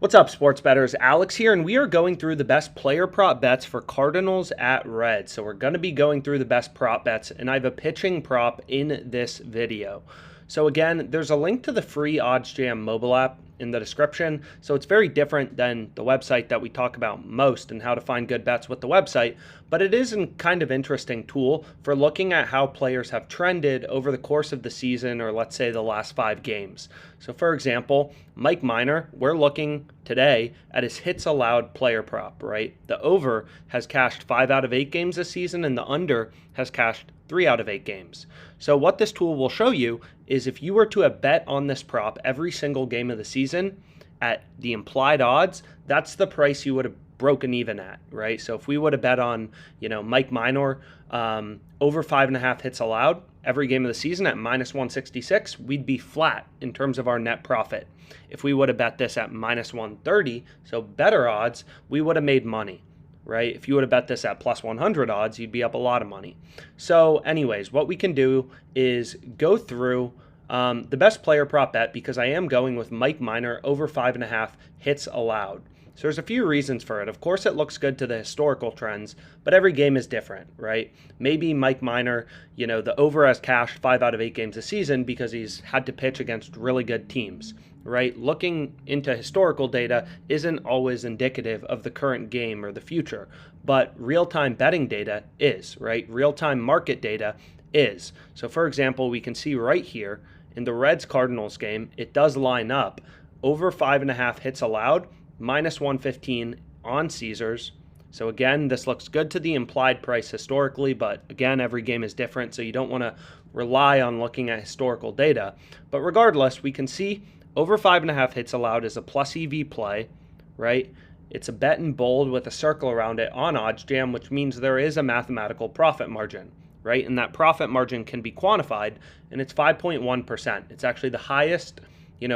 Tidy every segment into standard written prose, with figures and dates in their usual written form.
What's up, sports bettors? Alex here, and we are going through the best player prop bets for Cardinals at red. So we're going to be going through the best prop bets, and I have a pitching prop in this video. So again, there's a link to the free OddsJam mobile app in the description. So it's very different than the website that we talk about most and how to find good bets with the website, but it is a kind of interesting tool for looking at how players have trended over the course of the season, or let's say the last 5 games. So for example, Mike Minor, we're looking today at his hits allowed player prop, right? The over has cashed 5 out of 8 games this season, and the under has cashed 3 out of 8 games. So what this tool will show you is if you were to have bet on this prop every single game of the season at the implied odds, that's the price you would have broken even at, right? So if we would have bet on, Mike Minor over 5.5 hits allowed every game of the season at minus 166, we'd be flat in terms of our net profit. If we would have bet this at minus 130, so better odds, we would have made money, right? If you would have bet this at plus 100 odds, you'd be up a lot of money. So anyways, what we can do is go through the best player prop bet, because I am going with Mike Minor over 5.5 hits allowed. So there's a few reasons for it. Of course, it looks good to the historical trends, but every game is different, right? Maybe Mike Minor, the over has cashed 5 out of 8 games a season because he's had to pitch against really good teams, right? Looking into historical data isn't always indicative of the current game or the future, but real-time betting data is, right? Real-time market data is. So for example, we can see right here in the Reds-Cardinals game, it does line up over 5.5 hits allowed, minus 115 on Caesars. So again, this looks good to the implied price historically, but again, every game is different, so you don't want to rely on looking at historical data. But regardless, we can see over 5.5 hits allowed is a plus EV play, right? It's a bet in bold with a circle around it on OddsJam, which means there is a mathematical profit margin, right? And that profit margin can be quantified, and it's 5.1%. It's actually the highest,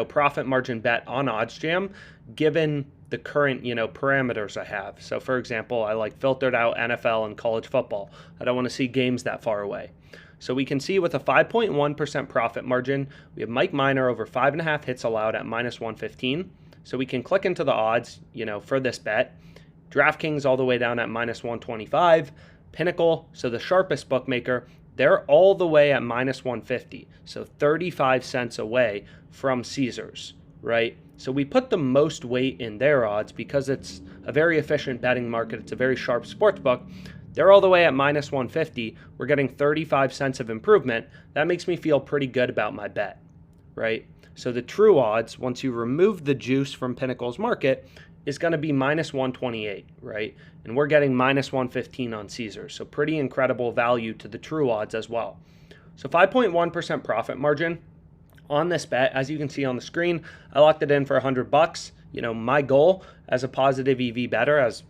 profit margin bet on OddsJam, given the current, parameters I have. So for example, I like filtered out NFL and college football. I don't want to see games that far away. So we can see with a 5.1% profit margin, we have Mike Minor over 5.5 hits allowed at minus 115. So we can click into the odds, for this bet. DraftKings all the way down at minus 125. Pinnacle, so the sharpest bookmaker, they're all the way at minus 150. So 35 cents away from Caesars, right? So we put the most weight in their odds because it's a very efficient betting market. It's a very sharp sports book. They're all the way at minus 150. We're getting 35 cents of improvement. That makes me feel pretty good about my bet, right? So the true odds, once you remove the juice from Pinnacle's market, is going to be minus 128, right? And we're getting minus 115 on Caesars. So pretty incredible value to the true odds as well. So 5.1% profit margin on this bet, as you can see on the screen. I locked it in for $100. My goal as a positive EV bettor, as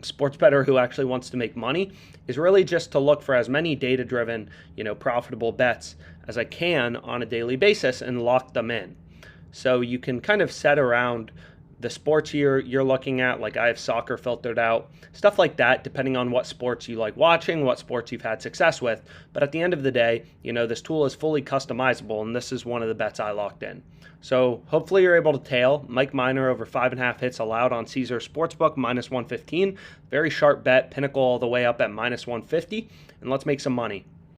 sports bettor who actually wants to make money, is really just to look for as many data-driven, profitable bets as I can on a daily basis and lock them in. So you can kind of set around the sports you're looking at, like I have soccer filtered out, stuff like that, depending on what sports you like watching, what sports you've had success with. But at the end of the day, this tool is fully customizable, and this is one of the bets I locked in. So hopefully you're able to tail Mike Minor over 5.5 hits allowed on Caesars Sportsbook, minus 115. Very sharp bet, Pinnacle all the way up at minus 150, and let's make some money.